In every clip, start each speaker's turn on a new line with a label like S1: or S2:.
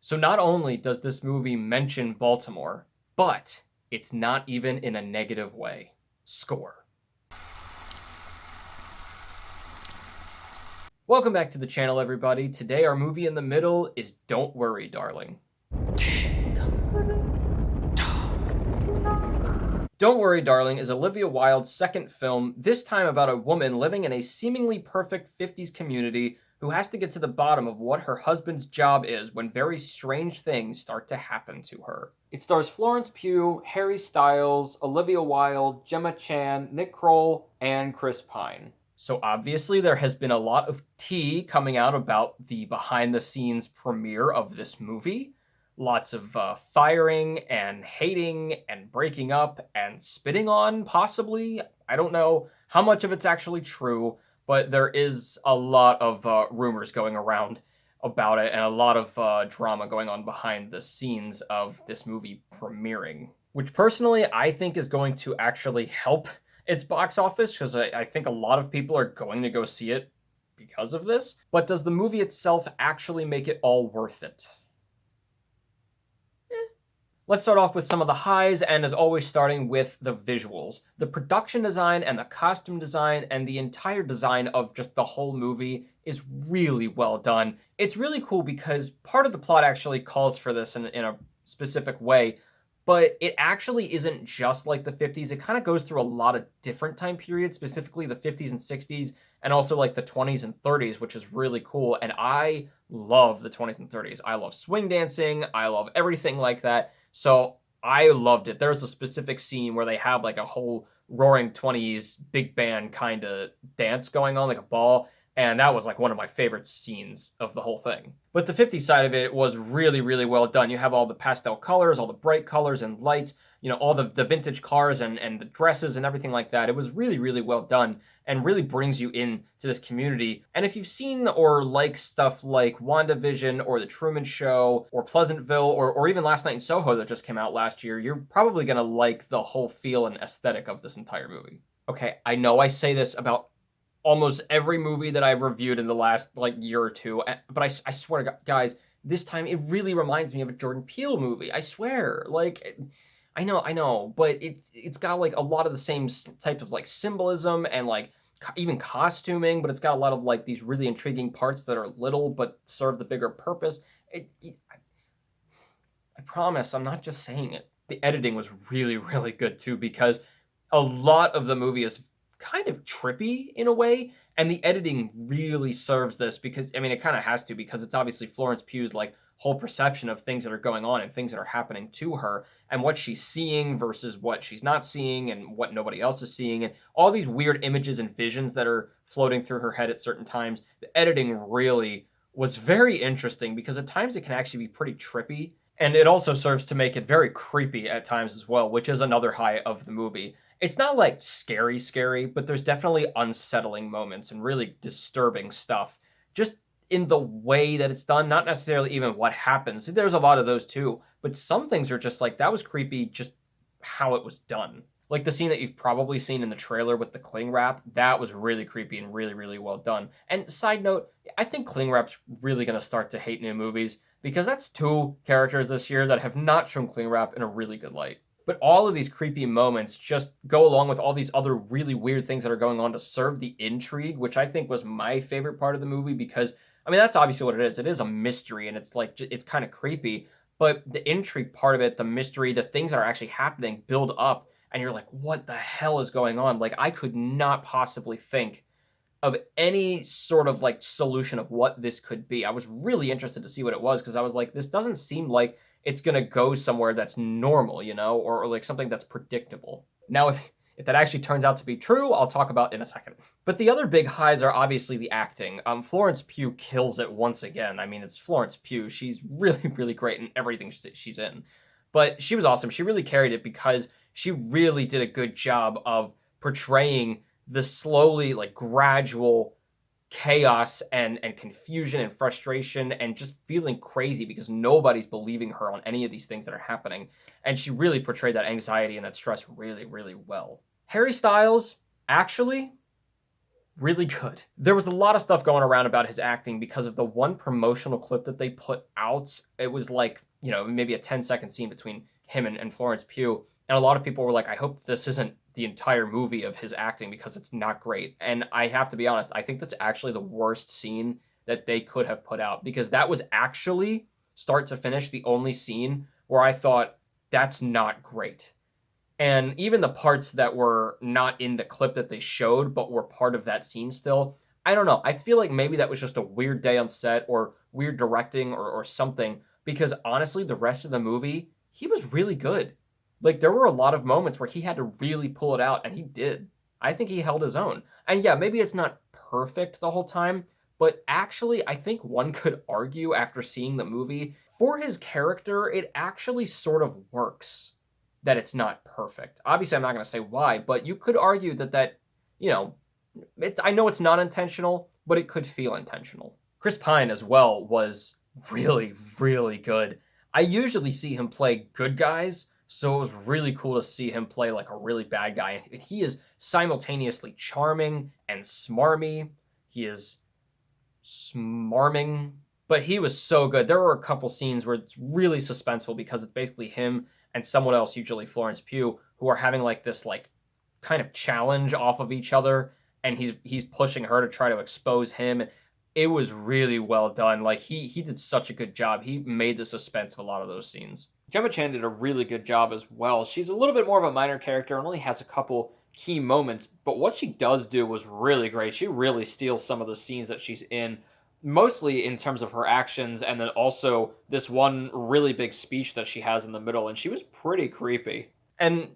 S1: So not only does this movie mention Baltimore, but it's not even in a negative way. Score. Welcome back to the channel, everybody. Today our movie in the middle is Don't Worry, Darling. Don't Worry, Darling is Olivia Wilde's second film, this time about a woman living in a seemingly perfect 50s community who has to get to the bottom of what her husband's job is when very strange things start to happen to her. It stars Florence Pugh, Harry Styles, Olivia Wilde, Gemma Chan, Nick Kroll, and Chris Pine. So obviously there has been a lot of tea coming out about the behind-the-scenes premiere of this movie. Lots of firing and hating and breaking up and spitting on, possibly. I don't know how much of it's actually true, but there is a lot of rumors going around about it and a lot of drama going on behind the scenes of this movie premiering, which personally I think is going to actually help its box office, because I think a lot of people are going to go see it because of this. But does the movie itself actually make it all worth it? Let's start off with some of the highs, and as always starting with the visuals. The production design and the costume design and the entire design of just the whole movie is really well done. It's really cool because part of the plot actually calls for this in a specific way, but it actually isn't just like the 50s. It kind of goes through a lot of different time periods, specifically the 50s and 60s, and also like the 20s and 30s, which is really cool. And I love the 20s and 30s. I love swing dancing. I love everything like that. So I loved it. There's a specific scene where they have like a whole roaring 20s big band kind of dance going on, like a ball. And that was like one of my favorite scenes of the whole thing. But the 50s side of it was really, really well done. You have all the pastel colors, all the bright colors and lights, you know, all the vintage cars and the dresses and everything like that. It was really, really well done and really brings you in to this community. And if you've seen or like stuff like WandaVision or The Truman Show or Pleasantville or even Last Night in Soho that just came out last year, you're probably going to like the whole feel and aesthetic of this entire movie. Okay, I know I say this about almost every movie that I've reviewed in the last like year or two, but I swear to God, guys, this time it really reminds me of a Jordan Peele movie. I swear. Like, I know, but it's got like a lot of the same types of like symbolism and like even costuming, but it's got a lot of like these really intriguing parts that are little but serve the bigger purpose. I promise, I'm not just saying it. The editing was really, really good too, because a lot of the movie is kind of trippy in a way, and the editing really serves this because, I mean, it kind of has to, because it's obviously Florence Pugh's like whole perception of things that are going on and things that are happening to her and what she's seeing versus what she's not seeing and what nobody else is seeing, and all these weird images and visions that are floating through her head at certain times. The editing really was very interesting because at times it can actually be pretty trippy, and it also serves to make it very creepy at times as well, which is another high of the movie. It's not like scary, but there's definitely unsettling moments and really disturbing stuff. Just in the way that it's done, not necessarily even what happens. There's a lot of those too, but some things are just like, that was creepy just how it was done. Like the scene that you've probably seen in the trailer with the cling wrap, that was really creepy and really, really well done. And side note, I think cling wrap's really going to start to hate new movies, because that's two characters this year that have not shown cling wrap in a really good light. But all of these creepy moments just go along with all these other really weird things that are going on to serve the intrigue, which I think was my favorite part of the movie, because, I mean, that's obviously what it is. It is a mystery, and it's like, it's kind of creepy, but the intrigue part of it, the mystery, the things that are actually happening build up, and you're like, what the hell is going on? Like, I could not possibly think of any sort of like solution of what this could be. I was really interested to see what it was, because I was like, this doesn't seem like it's going to go somewhere that's normal, you know, or like something that's predictable. Now, if that actually turns out to be true, I'll talk about in a second. But the other big highs are obviously the acting. Florence Pugh kills it once again. I mean, it's Florence Pugh. She's really, really great in everything she's in. But she was awesome. She really carried it because she really did a good job of portraying the slowly, like, gradual chaos and confusion and frustration and just feeling crazy because nobody's believing her on any of these things that are happening. And she really portrayed that anxiety and that stress really, really well. Harry Styles, actually, really good. There was a lot of stuff going around about his acting because of the one promotional clip that they put out. It was like, maybe a 10-second scene between him and Florence Pugh. And a lot of people were like, I hope this isn't the entire movie of his acting because it's not great. And I have to be honest, I think that's actually the worst scene that they could have put out, because that was actually, start to finish, the only scene where I thought, that's not great. And even the parts that were not in the clip that they showed, but were part of that scene still, I don't know. I feel like maybe that was just a weird day on set or weird directing or something, because honestly, the rest of the movie, he was really good. Like, there were a lot of moments where he had to really pull it out, and he did. I think he held his own. And yeah, maybe it's not perfect the whole time, but actually, I think one could argue after seeing the movie, for his character, it actually sort of works that it's not perfect. Obviously, I'm not going to say why, but you could argue that I know it's not intentional, but it could feel intentional. Chris Pine as well was really, really good. I usually see him play good guys, so it was really cool to see him play like a really bad guy. And he is simultaneously charming and smarmy. He is smarming, but he was so good. There were a couple scenes where it's really suspenseful because it's basically him and someone else, usually Florence Pugh, who are having like this like kind of challenge off of each other, and he's pushing her to try to expose him. It was really well done. Like he did such a good job. He made the suspense of a lot of those scenes. Gemma Chan did a really good job as well. She's a little bit more of a minor character and only has a couple key moments, but what she does do was really great. She really steals some of the scenes that she's in, mostly in terms of her actions, and then also this one really big speech that she has in the middle, and she was pretty creepy. And,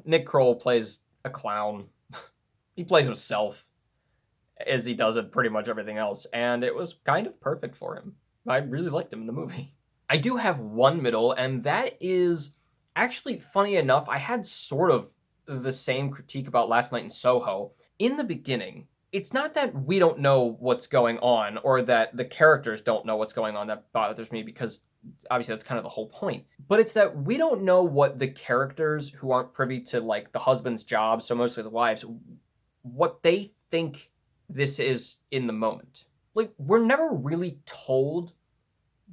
S1: Nick Kroll plays a clown. He plays himself, as he does at pretty much everything else, and it was kind of perfect for him. I really liked him in the movie. I do have one middle, and that is actually, funny enough, I had sort of the same critique about Last Night in Soho. In the beginning, it's not that we don't know what's going on or that the characters don't know what's going on that bothers me, because obviously that's kind of the whole point. But it's that we don't know what the characters who aren't privy to like the husband's job, so mostly the wives, what they think this is in the moment. Like, we're never really told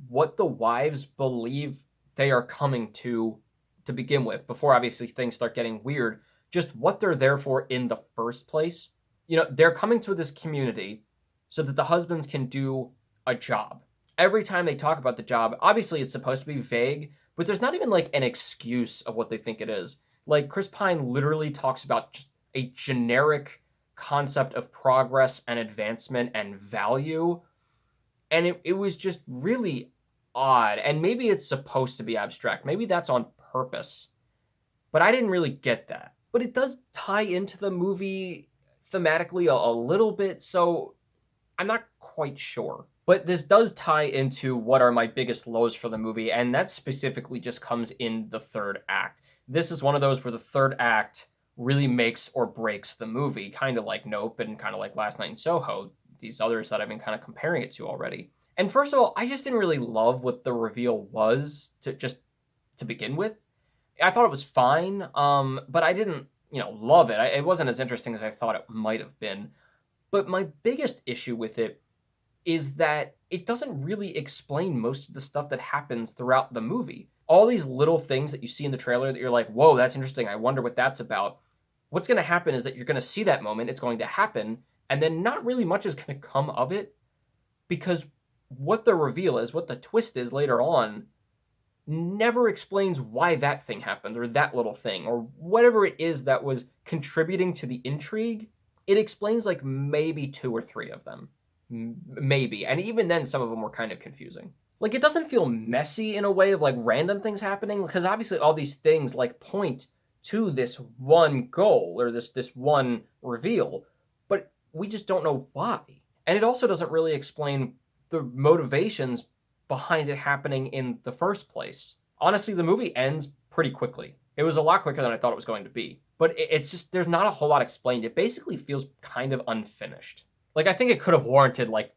S1: what the wives believe they are coming to begin with, before obviously things start getting weird, just what they're there for in the first place. They're coming to this community so that the husbands can do a job. Every time they talk about the job, obviously it's supposed to be vague, but there's not even like an excuse of what they think it is. Like, Chris Pine literally talks about just a generic concept of progress and advancement and value. And it was just really odd. And maybe it's supposed to be abstract. Maybe that's on purpose. But I didn't really get that. But it does tie into the movie thematically a little bit, so I'm not quite sure. But this does tie into what are my biggest lows for the movie, and that specifically just comes in the third act. This is one of those where the third act really makes or breaks the movie, kind of like Nope and kind of like Last Night in Soho, these others that I've been kind of comparing it to already. And first of all, I just didn't really love what the reveal was to begin with. I thought it was fine, but I didn't, love it. It wasn't as interesting as I thought it might have been. But my biggest issue with it is that it doesn't really explain most of the stuff that happens throughout the movie. All these little things that you see in the trailer that you're like, whoa, that's interesting. I wonder what that's about. What's going to happen is that you're going to see that moment. It's going to happen. And then not really much is going to come of it, because what the reveal is, what the twist is later on, never explains why that thing happened or that little thing or whatever it is that was contributing to the intrigue. It explains like maybe 2 or 3 of them. Maybe. And even then, some of them were kind of confusing. Like, it doesn't feel messy in a way of like random things happening, because obviously all these things like point to this one goal or this one reveal, but we just don't know why. And it also doesn't really explain the motivations behind it happening in the first place. Honestly, the movie ends pretty quickly. It was a lot quicker than I thought it was going to be. But it's just, there's not a whole lot explained. It basically feels kind of unfinished. Like, I think it could have warranted like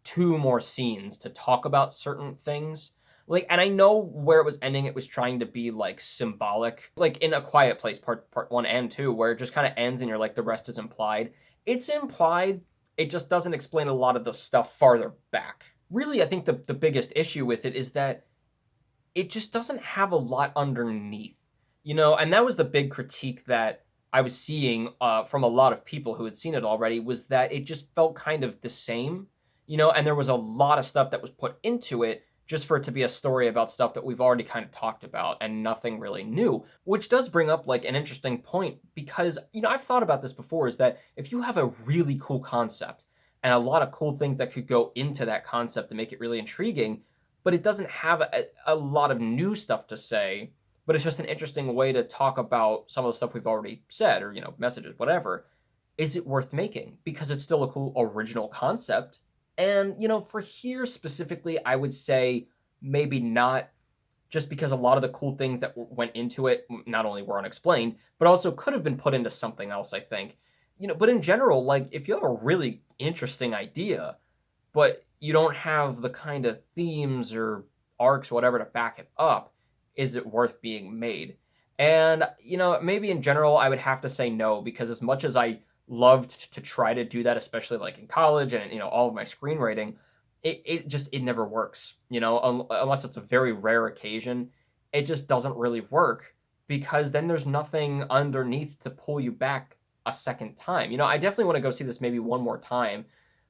S1: 2 more scenes to talk about certain things. Like, and I know where it was ending, it was trying to be like symbolic. Like in A Quiet Place, part 1 and 2, where it just kind of ends and you're like, the rest is implied. It's implied, it just doesn't explain a lot of the stuff farther back. Really, I think the biggest issue with it is that it just doesn't have a lot underneath, and that was the big critique that I was seeing from a lot of people who had seen it already, was that it just felt kind of the same, and there was a lot of stuff that was put into it just for it to be a story about stuff that we've already kind of talked about and nothing really new, which does bring up like an interesting point because, I've thought about this before, is that if you have a really cool concept and a lot of cool things that could go into that concept to make it really intriguing, but it doesn't have a lot of new stuff to say, but it's just an interesting way to talk about some of the stuff we've already said, or, messages, whatever. Is it worth making? Because it's still a cool original concept. And, for here specifically, I would say maybe not, just because a lot of the cool things that went into it not only were unexplained, but also could have been put into something else, I think. But in general, like, if you have a really interesting idea, but you don't have the kind of themes or arcs, whatever, to back it up, is it worth being made? And, maybe in general, I would have to say no, because as much as I loved to try to do that, especially like in college and, all of my screenwriting, it never works, unless it's a very rare occasion. It just doesn't really work because then there's nothing underneath to pull you back a second time. I definitely want to go see this maybe one more time,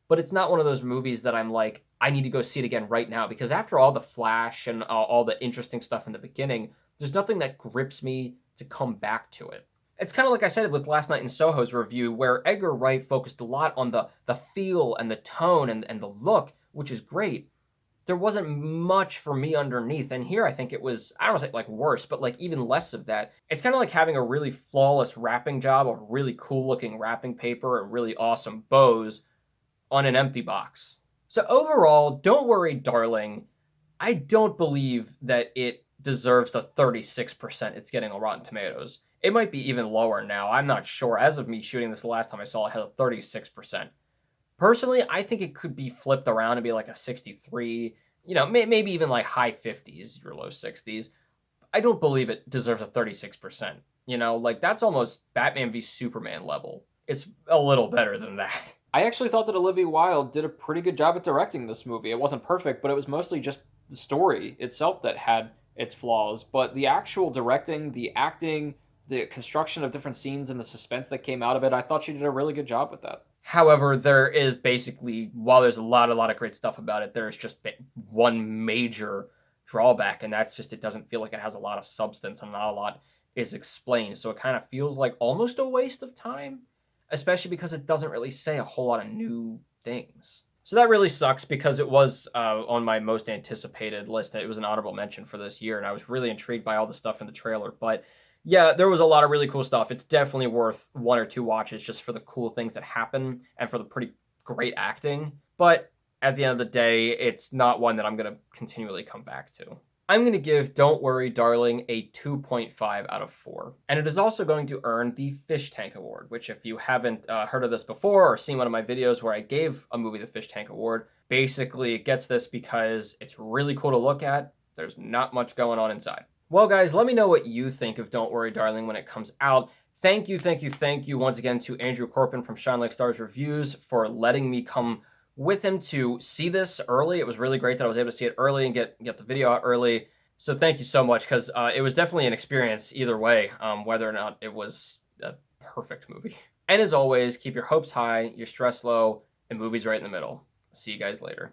S1: but it's not one of those movies that I'm like, I need to go see it again right now, because after all the flash and all the interesting stuff in the beginning, there's nothing that grips me to come back to it. It's kind of like I said with Last Night in Soho's review, where Edgar Wright focused a lot on the feel and the tone and the look, which is great. There wasn't much for me underneath, and here I think it was, I don't want to say like worse, but like even less of that. It's kind of like having a really flawless wrapping job of really cool looking wrapping paper and really awesome bows on an empty box. So overall, Don't Worry, Darling, I don't believe that it deserves the 36% it's getting on Rotten Tomatoes. It might be even lower now. I'm not sure. As of me shooting this the last time I saw it, had a 36%. Personally, I think it could be flipped around and be like a 63, maybe even like high 50s or low 60s. I don't believe it deserves a 36%. Like that's almost Batman v Superman level. It's a little better than that. I actually thought that Olivia Wilde did a pretty good job at directing this movie. It wasn't perfect, but it was mostly just the story itself that had its flaws. But the actual directing, the acting, the construction of different scenes and the suspense that came out of it, I thought she did a really good job with that. However, there is basically, while there's a lot of great stuff about it, there's just one major drawback, and that's just it doesn't feel like it has a lot of substance and not a lot is explained. So it kind of feels like almost a waste of time, especially because it doesn't really say a whole lot of new things. So that really sucks, because it was on my most anticipated list. It was an honorable mention for this year, and I was really intrigued by all the stuff in the trailer. But yeah, there was a lot of really cool stuff. It's definitely worth one or two watches just for the cool things that happen and for the pretty great acting. But at the end of the day, it's not one that I'm going to continually come back to. I'm going to give Don't Worry, Darling a 2.5 out of 4. And it is also going to earn the Fish Tank Award, which if you haven't heard of this before or seen one of my videos where I gave a movie the Fish Tank Award, basically it gets this because it's really cool to look at. There's not much going on inside. Well, guys, let me know what you think of Don't Worry, Darling when it comes out. Thank you once again to Andrew Corpin from Shine Like Stars Reviews for letting me come with him to see this early. It was really great that I was able to see it early and get the video out early. So thank you so much, because it was definitely an experience either way, whether or not it was a perfect movie. And as always, keep your hopes high, your stress low, and movies right in the middle. See you guys later.